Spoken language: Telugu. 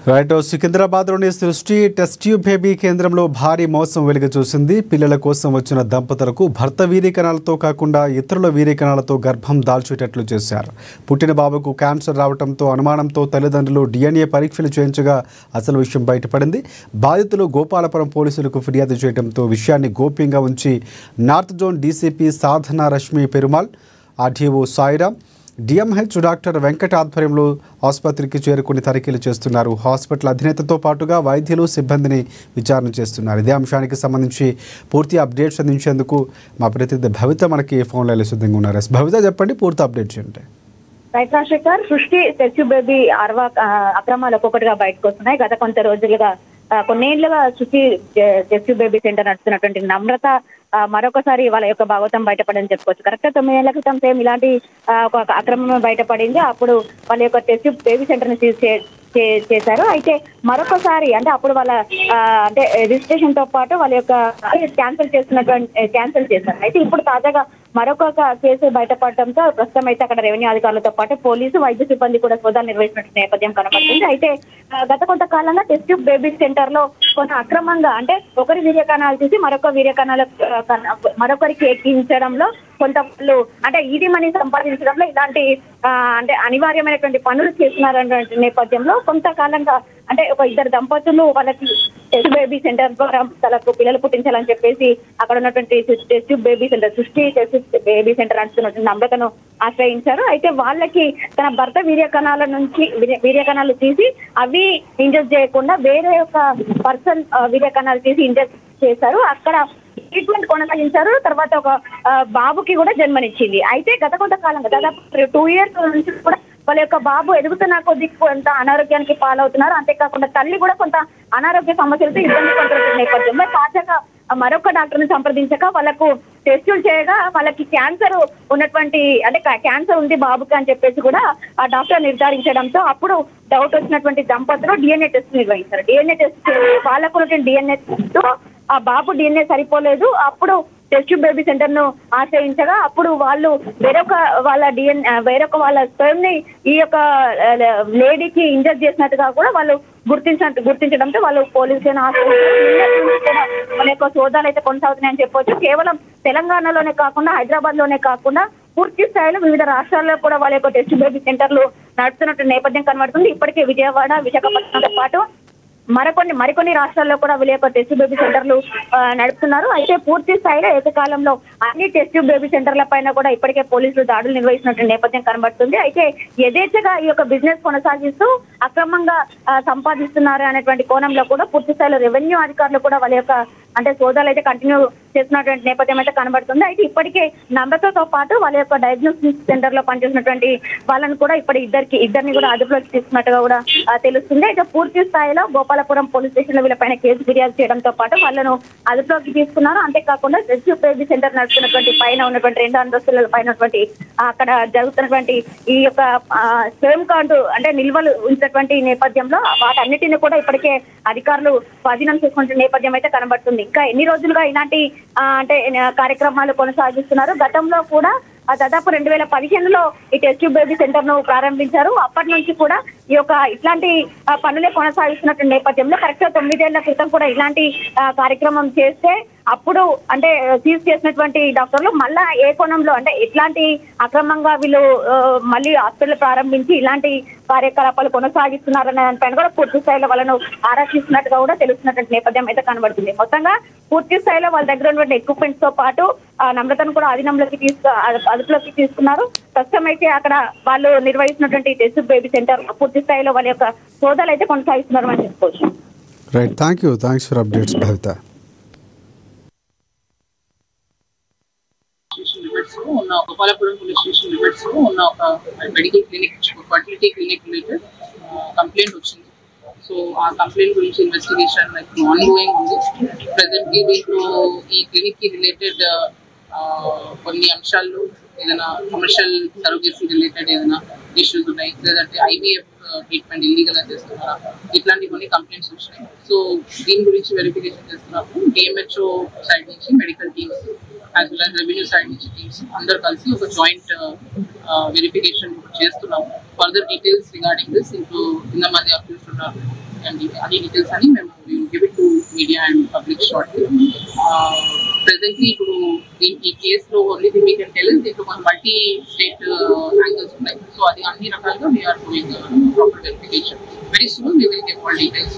రైట్. సికింద్రాబాద్లోని సృష్టి టెస్ట్ ట్యూబ్ బేబీ కేంద్రంలో భారీ మోసం వెలుగు చూసింది. పిల్లల కోసం వచ్చిన దంపతులకు భర్త వీర్యకణాలతో కాకుండా ఇతరుల వీర్యకణాలతో గర్భం దాల్చేటట్లు చేశారు. పుట్టిన బాబుకు క్యాన్సర్ రావడంతో అనుమానంతో తల్లిదండ్రులు DNA పరీక్షలు చేయించగా అసలు విషయం బయటపడింది. బాధితులు గోపాలపురం పోలీసులకు ఫిర్యాదు చేయడంతో విషయాన్ని గోప్యంగా ఉంచి north zone DCP Sadhana Rashmi Perumal, RDO Sairam, DMH doctor Venkata ఆధ్వర్యంలో ఆసుపత్రికి చేరుకుని తనిఖీలు చేస్తున్నారు. హాస్పిటల్ అధినేతతో పాటుగా వైద్యులు సిబ్బందిని విచారణ చేస్తున్నారు. ఇదే అంశానికి సంబంధించి పూర్తి అప్డేట్స్ అందించేందుకు మా ప్రతినిధి భవిత మనకి ఫోన్ లైన్లో సిద్ధంగా ఉన్నారు. భవిత, చెప్పండి, పూర్తి అప్డేట్స్ ఏంటి? రైట్ రాజశేఖర్, సృష్టి టెస్ట్ ట్యూబ్ బేబీ అక్రమాలు ఒక్కొక్కటిగా బయటకు వస్తున్నాయి. గత కొంత రోజులుగా కొన్నేళ్లుగా సృష్టి టెస్ట్ ట్యూబ్ బేబీ సెంటర్ నడుస్తున్నటువంటి నమ్రత మరొకసారి వాళ్ళ యొక్క భాగవతం బయటపడని చెప్పుకోవచ్చు. కరెక్ట్ 9 ఏళ్ల క్రితం సేమ్ ఇలాంటి ఒక అక్రమం బయటపడింది. అప్పుడు వాళ్ళ యొక్క టెస్ట్ ట్యూబ్ బేబీ సెంటర్ ని చేశారు. అయితే మరొకసారి అంటే అప్పుడు వాళ్ళ అంటే రిజిస్ట్రేషన్ తో పాటు వాళ్ళ యొక్క క్యాన్సిల్ చేశారు. అయితే ఇప్పుడు తాజాగా మరొక కేసు బయటపడటంతో ప్రస్తుతం అయితే అక్కడ రెవెన్యూ అధికారులతో పాటు పోలీసు, వైద్య సిబ్బంది కూడా సోదాలు నిర్వహించిన నేపథ్యం కనబడుతుంది. అయితే గత కొంతకాలంగా టెస్ట్ ట్యూబ్ బేబీ సెంటర్ లో కొంత అక్రమంగా అంటే ఒకరి వీర్యకణాలు తీసి మరొకరికి ఎక్కించడంలో కొంత అంటే ఈడీ మనీ సంపాదించడంలో ఇలాంటి అంటే అనివార్యమైనటువంటి పనులు చేస్తున్నారనే నేపథ్యంలో కొంతకాలంగా అంటే ఒక ఇద్దరు దంపతులు వాళ్ళకి టెస్ట్ బేబీ సెంటర్ ద్వారా తనకు పిల్లలు పుట్టించాలని చెప్పేసి అక్కడ ఉన్నటువంటి టెస్ట్ బేబీ సెంటర్, సృష్టి టెస్ట్ బేబీ సెంటర్ అంటున్నటువంటి నమ్రతను ఆశ్రయించారు. అయితే వాళ్ళకి తన భర్త వీర్యకణాలు తీసి అవి ఇంజెక్ట్ చేయకుండా వేరే ఒక పర్సన్ వీర్యకణాలు తీసి ఇంజెక్ట్ చేశారు. అక్కడ ట్రీట్మెంట్ కొనసాగించారు. తర్వాత ఒక బాబుకి కూడా జన్మనిచ్చింది. అయితే గత కొంతకాలంగా దాదాపు 2 years నుంచి కూడా వాళ్ళ యొక్క బాబు ఎదుగుతున్న కొద్ది కొంత అనారోగ్యానికి పాలవుతున్నారు. అంతేకాకుండా తల్లి కూడా కొంత అనారోగ్య సమస్యలతో ఇబ్బంది పడుతున్న నేపథ్యంలో తాజాగా మరొక డాక్టర్ని సంప్రదించక వాళ్ళకు టెస్టులు చేయగా వాళ్ళకి క్యాన్సర్ ఉన్నటువంటి అంటే క్యాన్సర్ ఉంది బాబుకి అని చెప్పేసి కూడా ఆ డాక్టర్ నిర్ధారించడంతో అప్పుడు డౌట్ వచ్చినటువంటి దంపతులు DNA టెస్ట్ నిర్వహించారు. DNA టెస్ట్ వాళ్ళకు ఉన్నటువంటి DNA తో ఆ బాబు DNA సరిపోలేదు. అప్పుడు టెస్ట్ బేబీ సెంటర్ ను ఆశ్రయించగా అప్పుడు వాళ్ళు వేరొక వాళ్ళ స్పెర్మ్ ని ఈ యొక్క లేడీకి ఇంజెక్ట్ చేసినట్టుగా కూడా వాళ్ళు గుర్తించడంతో వాళ్ళు పోలీసులను వాళ్ళ యొక్క సోదాలు అయితే కొనసాగుతున్నాయని చెప్పవచ్చు. కేవలం తెలంగాణలోనే కాకుండా హైదరాబాద్ లోనే కాకుండా పూర్తి స్థాయిలో వివిధ రాష్ట్రాల్లో కూడా వాళ్ళ యొక్క టెస్ట్ బేబీ సెంటర్లు నడుస్తున్నట్టు నేపథ్యం కనబడుతుంది. ఇప్పటికే విజయవాడ, విశాఖపట్నంతో పాటు మరికొన్ని రాష్ట్రాల్లో కూడా వీళ్ళ యొక్క టెస్ట్ బేబీ సెంటర్లు నడుపుతున్నారు. అయితే పూర్తి స్థాయిలో ఏకకాలంలో అన్ని టెస్ట్ బేబీ సెంటర్ల పైన కూడా ఇప్పటికే పోలీసులు దాడులు నిర్వహిస్తున్నట్టు నేపథ్యం కనబడుతుంది. అయితే యథేచ్ఛగా ఈ యొక్క బిజినెస్ కొనసాగిస్తూ అక్రమంగా సంపాదిస్తున్నారు అనేటువంటి కోణంలో కూడా పూర్తి స్థాయిలో రెవెన్యూ అధికారులు కూడా వాళ్ళ యొక్క అంటే సోదాలు అయితే కంటిన్యూ చేస్తున్నటువంటి నేపథ్యం అయితే కనబడుతుంది. అయితే ఇప్పటికే నమ్రతతో పాటు వాళ్ళ యొక్క డయాగ్నోస్టిక్ సెంటర్ లో పనిచేసినటువంటి వాళ్ళని కూడా ఇద్దరిని కూడా అదుపులోకి తీసుకున్నట్టుగా కూడా తెలుస్తుంది. అయితే పూర్తి స్థాయిలో గోపాలపురం పోలీస్ స్టేషన్ లో వీళ్ళపైన కేసు ఫిర్యాదు చేయడంతో పాటు వాళ్ళను అదుపులోకి తీసుకున్నారు. అంతేకాకుండా టెస్ట్ బేబీ సెంటర్ నడుస్తున్నటువంటి పైన ఉన్నటువంటి 2 అంతస్తుల పైన ఉన్నటువంటి అక్కడ జరుగుతున్నటువంటి ఈ యొక్క స్పెర్మ్ కార్డు అంటే నిల్వలు ఉంచినటువంటి నేపథ్యంలో వాటన్నిటిని కూడా ఇప్పటికే అధికారులు స్వాధీనం చేసుకుంటున్న నేపథ్యం అయితే కనబడుతుంది. ఇంకా ఎన్ని రోజులుగా ఇలాంటి అంటే కార్యక్రమాలు కొనసాగిస్తున్నారు. గతంలో కూడా దాదాపు 2015లో ఈ టెస్ట్ బేబీ సెంటర్ ను ప్రారంభించారు. అప్పటి నుంచి కూడా ఈ యొక్క ఇట్లాంటి పనులే కొనసాగిస్తున్నటువంటి నేపథ్యంలో కరెక్ట్ 9 ఏళ్ల క్రితం కూడా ఇలాంటి కార్యక్రమం చేస్తే అప్పుడు అంటే సీజ్ చేసినటువంటి డాక్టర్లు మళ్ళా ఏ కోణంలో అంటే ఇట్లాంటి అక్రమంగా వీళ్ళు మళ్ళీ హాస్పిటల్ ప్రారంభించి ఇలాంటి కార్యకలాపాలు కొనసాగిస్తున్నారనే దానిపైన కూడా పూర్తి స్థాయిలో వాళ్ళను ఆరాధిస్తున్నట్టుగా కూడా తెలుస్తున్నటువంటి నేపథ్యం అయితే కనబడుతుంది. మొత్తంగా పూర్తి స్థాయిలో వాళ్ళ దగ్గర ఉన్నటువంటి ఎక్విప్మెంట్స్ తో పాటు నమ్రతను కూడా అదుపులోకి తీసుకున్నారు. ప్రస్తుతం అయితే అక్కడ వాళ్ళు నిర్వహిస్తున్నటువంటి టెస్ట్ బేబీ సెంటర్ పూర్తి స్థాయిలో వాళ్ళ యొక్క సోదాలు అయితే కొనసాగిస్తున్నారు అని చెప్పుకోవచ్చు. రైట్, థ్యాంక్స్ ఫర్ అప్డేట్స్ భవిత. ఉన్న గోపాలపురం పోలీస్ స్టేషన్ లిమిట్స్ లో ఉన్న ఒక medical clinic, fertility clinic related complaint వచ్చింది. సో ఆ కంప్లైంట్ గురించి ఇన్వెస్టిగేషన్ ఆన్గోయింగ్ ఉంది. ప్రెసెంట్లీ దీంట్లో ఈ క్లినిక్ కి రిలేటెడ్ కొన్ని అంశాల్లో ఏదైనా కమర్షియల్ సర్వీసెస్ రిలేటెడ్ ఏదైనా ఇష్యూస్ ఉన్నాయి, లేదంటే IVF ట్రీట్మెంట్ ఇల్లీగల్ గా చేస్తున్నారా, ఇట్లాంటి కొన్ని కంప్లైంట్స్ వచ్చినాయి. సో దీని గురించి వెరిఫికేషన్ చేస్తున్నప్పుడు DMHO సైడ్ నుంచి medical teams as well as revenue side నుంచి టీమ్స్ అందరు కలిసి ఒక జాయింట్ వెరిఫికేషన్ చేస్తున్నాము. ఫర్దర్ డీటెయిల్స్ రిగార్డింగ్ దిస్ ఇంతమంది అక్యూజ్డ్ ఉన్నారు అండ్ అన్ని డీటెయిల్స్ అని మేము give it to media and public shortly. Presently ఇప్పుడు ఈ కేసులో only thing we can tell is దీంట్లో మన మల్టీ స్టేట్ యాంగిల్స్ ఉన్నాయి. సో అది అన్ని రకాలుగా we are doing proper verification. Very soon we will get all details.